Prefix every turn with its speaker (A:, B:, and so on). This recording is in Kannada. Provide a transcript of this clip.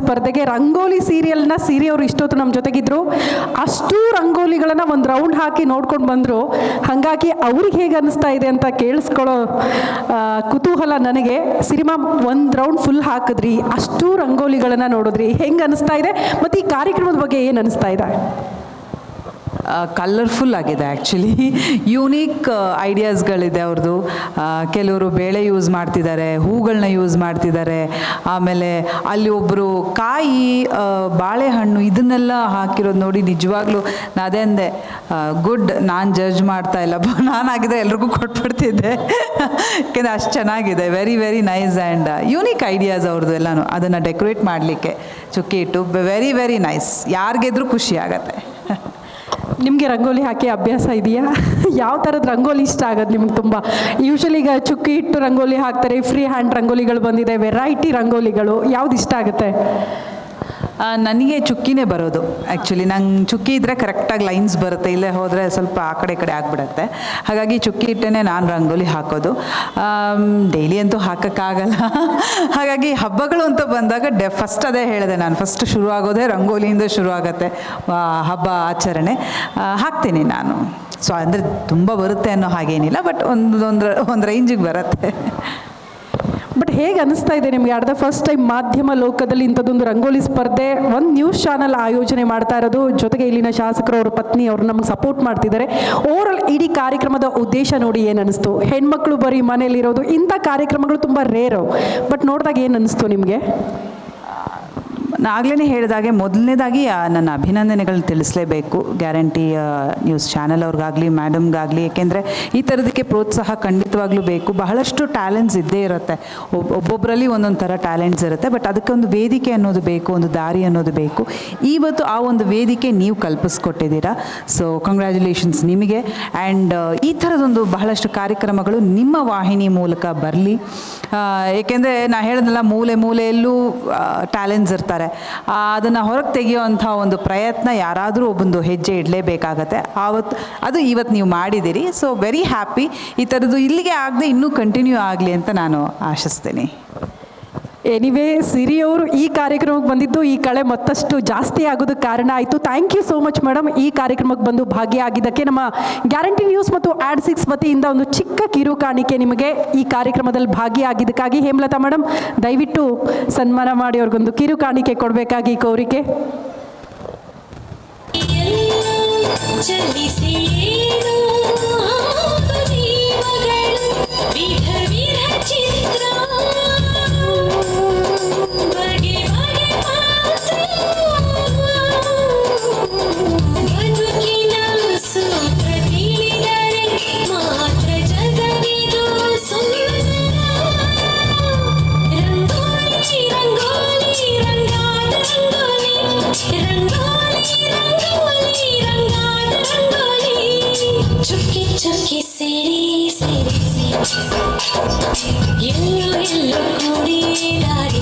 A: ಸ್ಪರ್ಧೆಗೆ. ರಂಗೋಲಿ ಸೀರಿಯಲ್ನ ಸಿರಿ ಅವರು ಇಷ್ಟೊತ್ತು ನಮ್ಮ ಜೊತೆಗಿದ್ರು. ಅಷ್ಟು ರಂಗೋಲಿಗಳನ್ನು ಒಂದು ರೌಂಡ್ ಹಾಕಿ ನೋಡ್ಕೊಂಡು ಬಂದರು. ಹಾಗಾಗಿ ಅವ್ರಿಗೆ ಹೇಗೆ ಅನಿಸ್ತಾ ಇದೆ ಅಂತ ಕೇಳಿಸ್ಕೊಳ್ಳೋ ಕುತೂಹಲ ನನಗೆ. ಸಿರಿಮಾ ಒಂದು ರೌಂಡ್ ಫುಲ್ ಹಾಕಿದ್ರಿ, ಅಷ್ಟು ರಂಗೋಲಿಗಳನ್ನು ನೋಡಿದ್ರಿ, ಹೆಂಗೆ ಅನಿಸ್ತಾ ಇದೆ ಮತ್ತು ಈ ಕಾರ್ಯಕ್ರಮದ ಬಗ್ಗೆ ಏನು ಅನಿಸ್ತಾ ಇದೆ?
B: ಕಲರ್ಫುಲ್ ಆಗಿದೆ ಆ್ಯಕ್ಚುಲಿ. ಯೂನಿಕ್ ಐಡಿಯಾಸ್ಗಳಿದೆ ಅವ್ರದ್ದು. ಕೆಲವರು ಬೇಳೆ ಯೂಸ್ ಮಾಡ್ತಿದ್ದಾರೆ, ಹೂಗಳನ್ನ ಯೂಸ್ ಮಾಡ್ತಿದ್ದಾರೆ. ಆಮೇಲೆ ಅಲ್ಲಿ ಒಬ್ಬರು ಕಾಯಿ, ಬಾಳೆಹಣ್ಣು ಇದನ್ನೆಲ್ಲ ಹಾಕಿರೋದು ನೋಡಿ ನಿಜವಾಗ್ಲೂ ಅದೇ ಅಂದೆ, ಗುಡ್. ನಾನು ಜಡ್ಜ್ ಮಾಡ್ತಾ ಇಲ್ಲ, ನಾನಾಗಿದ್ದರೆ ಎಲ್ರಿಗೂ ಕೊಟ್ಬಿಡ್ತಿದ್ದೆ. ಯಾಕೆಂದರೆ ಅಷ್ಟು ಚೆನ್ನಾಗಿದೆ. Very very nice and unique ideas ಅವ್ರದ್ದು ಎಲ್ಲನೂ. ಅದನ್ನು ಡೆಕೋರೇಟ್ ಮಾಡಲಿಕ್ಕೆ ಚುಕ್ಕಿ ಇಟ್ಟು ವೆರಿ ವೆರಿ ನೈಸ್. ಯಾರಿಗೆದ್ರೂ ಖುಷಿ ಆಗತ್ತೆ.
A: ನಿಮಗೆ ರಂಗೋಲಿ ಹಾಕಿ ಅಭ್ಯಾಸ ಇದೆಯಾ? ಯಾವ ಥರದ ರಂಗೋಲಿ ಇಷ್ಟ ಆಗೋದು ನಿಮ್ಗೆ ತುಂಬ? ಯೂಶಲಿ ಈಗ ಚುಕ್ಕಿ ಇಟ್ಟು ರಂಗೋಲಿ ಹಾಕ್ತಾರೆ, ಫ್ರೀ ಹ್ಯಾಂಡ್ ರಂಗೋಲಿಗಳು ಬಂದಿದೆ, ವೆರೈಟಿ ರಂಗೋಲಿಗಳು, ಯಾವ್ದು ಇಷ್ಟ ಆಗುತ್ತೆ?
B: ನನಗೆ ಚುಕ್ಕಿನೇ ಬರೋದು ಆ್ಯಕ್ಚುಲಿ. ನಂಗೆ ಚುಕ್ಕಿ ಇದ್ದರೆ ಕರೆಕ್ಟಾಗಿ ಲೈನ್ಸ್ ಬರುತ್ತೆ, ಇಲ್ಲೇ ಹೋದರೆ ಸ್ವಲ್ಪ ಆ ಕಡೆ ಆಗಿಬಿಡುತ್ತೆ. ಹಾಗಾಗಿ ಚುಕ್ಕಿ ಇಟ್ಟೇ ನಾನು ರಂಗೋಲಿ ಹಾಕೋದು. ಡೈಲಿ ಅಂತೂ ಹಾಕೋಕ್ಕಾಗಲ್ಲ. ಹಾಗಾಗಿ ಹಬ್ಬಗಳು ಅಂತ ಬಂದಾಗ ಫಸ್ಟ್ ಅದೇ ಹೇಳಿದೆ ನಾನು, ಫಸ್ಟ್ ಶುರು ಆಗೋದೇ ರಂಗೋಲಿಯಿಂದ ಶುರು ಆಗುತ್ತೆ ಹಬ್ಬ ಆಚರಣೆ. ಹಾಕ್ತೀನಿ ನಾನು. ಸೊ ಅಂದರೆ ತುಂಬ ಬರುತ್ತೆ ಅನ್ನೋ ಹಾಗೇನಿಲ್ಲ, ಬಟ್ ಒಂದು ರೇಂಜಿಗೆ ಬರುತ್ತೆ.
A: ಬಟ್ ಹೇಗೆ ಅನಿಸ್ತಾ ಇದೆ ನಿಮಗೆ? ಅರ್ಧ ಫಸ್ಟ್ ಟೈಮ್ ಮಾಧ್ಯಮ ಲೋಕದಲ್ಲಿ ಇಂಥದ್ದೊಂದು ರಂಗೋಲಿ ಸ್ಪರ್ಧೆ ಒಂದು ನ್ಯೂಸ್ ಚಾನಲ್ ಆಯೋಜನೆ ಮಾಡ್ತಾ ಇರೋದು, ಜೊತೆಗೆ ಇಲ್ಲಿನ ಶಾಸಕರು, ಅವ್ರ ಪತ್ನಿ ಅವರು ನಮಗೆ ಸಪೋರ್ಟ್ ಮಾಡ್ತಿದ್ದಾರೆ. ಓವರಾಲ್ ಇಡೀ ಕಾರ್ಯಕ್ರಮದ ಉದ್ದೇಶ ನೋಡಿ ಏನು ಅನಿಸ್ತು? ಹೆಣ್ಮಕ್ಳು ಬರೀ ಮನೇಲಿರೋದು, ಇಂಥ ಕಾರ್ಯಕ್ರಮಗಳು ತುಂಬ ರೇರು, ಬಟ್ ನೋಡಿದಾಗ ಏನು ಅನಿಸ್ತು ನಿಮಗೆ?
B: ಆಗಲೇ ಹೇಳಿದಾಗೆ ಮೊದಲನೇದಾಗಿ ನನ್ನ ಅಭಿನಂದನೆಗಳನ್ನ ತಿಳಿಸಲೇಬೇಕು ಗ್ಯಾರಂಟಿ ನ್ಯೂಸ್ ಚಾನಲ್ ಅವ್ರಿಗಾಗಲಿ, ಮೇಡಮ್ಗಾಗಲಿ. ಏಕೆಂದರೆ ಈ ಥರದಕ್ಕೆ ಪ್ರೋತ್ಸಾಹ ಖಂಡಿತವಾಗ್ಲೂ ಬೇಕು. ಬಹಳಷ್ಟು ಟ್ಯಾಲೆಂಟ್ಸ್ ಇದ್ದೇ ಇರುತ್ತೆ, ಒಬ್ಬೊಬ್ಬರಲ್ಲಿ ಒಂದೊಂದು ಥರ ಟ್ಯಾಲೆಂಟ್ಸ್ ಇರುತ್ತೆ. ಬಟ್ ಅದಕ್ಕೆ ಒಂದು ವೇದಿಕೆ ಅನ್ನೋದು ಬೇಕು, ಒಂದು ದಾರಿ ಅನ್ನೋದು ಬೇಕು. ಇವತ್ತು ಆ ಒಂದು ವೇದಿಕೆ ನೀವು ಕಲ್ಪಿಸ್ಕೊಟ್ಟಿದ್ದೀರಾ. ಸೊ ಕಂಗ್ರ್ಯಾಚುಲೇಷನ್ಸ್ ನಿಮಗೆ. ಆ್ಯಂಡ್ ಈ ಥರದೊಂದು ಬಹಳಷ್ಟು ಕಾರ್ಯಕ್ರಮಗಳು ನಿಮ್ಮ ವಾಹಿನಿ ಮೂಲಕ ಬರಲಿ. ಏಕೆಂದರೆ ನಾನು ಹೇಳಿದ್ನಲ್ಲ, ಮೂಲೆ ಮೂಲೆಯಲ್ಲೂ ಟ್ಯಾಲೆಂಟ್ಸ್ ಇರ್ತಾರೆ. ಅದನ್ನು ಹೊರಗೆ ತೆಗೆಯುವಂಥ ಒಂದು ಪ್ರಯತ್ನ ಯಾರಾದರೂ ಒಬ್ಬೊಂದು ಹೆಜ್ಜೆ ಇಡಲೇಬೇಕಾಗತ್ತೆ. ಅದು ಇವತ್ತು ನೀವು ಮಾಡಿದ್ದೀರಿ. So very happy. ಈ ಥರದ್ದು ಇಲ್ಲಿಗೆ ಆಗದೆ ಇನ್ನೂ ಕಂಟಿನ್ಯೂ ಆಗಲಿ ಅಂತ ನಾನು ಆಶಿಸ್ತೀನಿ.
A: ಎನಿವೇ, ಸಿರಿಯವರು ಈ ಕಾರ್ಯಕ್ರಮಕ್ಕೆ ಬಂದಿದ್ದು ಈ ಕಳೆ ಮತ್ತಷ್ಟು ಜಾಸ್ತಿ ಆಗೋದಕ್ಕೆ ಕಾರಣ ಆಯಿತು. Thank you so much madam, ಈ ಕಾರ್ಯಕ್ರಮಕ್ಕೆ ಬಂದು ಭಾಗಿಯಾಗಿದ್ದಕ್ಕೆ. ನಮ್ಮ ಗ್ಯಾರಂಟಿ ನ್ಯೂಸ್ ಮತ್ತು AD6 ವತಿಯಿಂದ ಒಂದು ಚಿಕ್ಕ ಕಿರು ಕಾಣಿಕೆ ನಿಮಗೆ ಈ ಕಾರ್ಯಕ್ರಮದಲ್ಲಿ ಭಾಗಿಯಾಗಿದ್ದಕ್ಕಾಗಿ. ಹೇಮಲತಾ ಮೇಡಮ್, ದಯವಿಟ್ಟು ಸನ್ಮಾನ ಮಾಡಿ ಅವ್ರಿಗೊಂದು ಕಿರು ಕಾಣಿಕೆ ಕೊಡಬೇಕಾಗಿ ಕೋರಿಕೆ.
C: ಚುಕ್ಕಿ ಸೇರಿ ಎಲ್ಲೋ ಎಲ್ಲೋ ಕೂಡಿ ದಾರಿ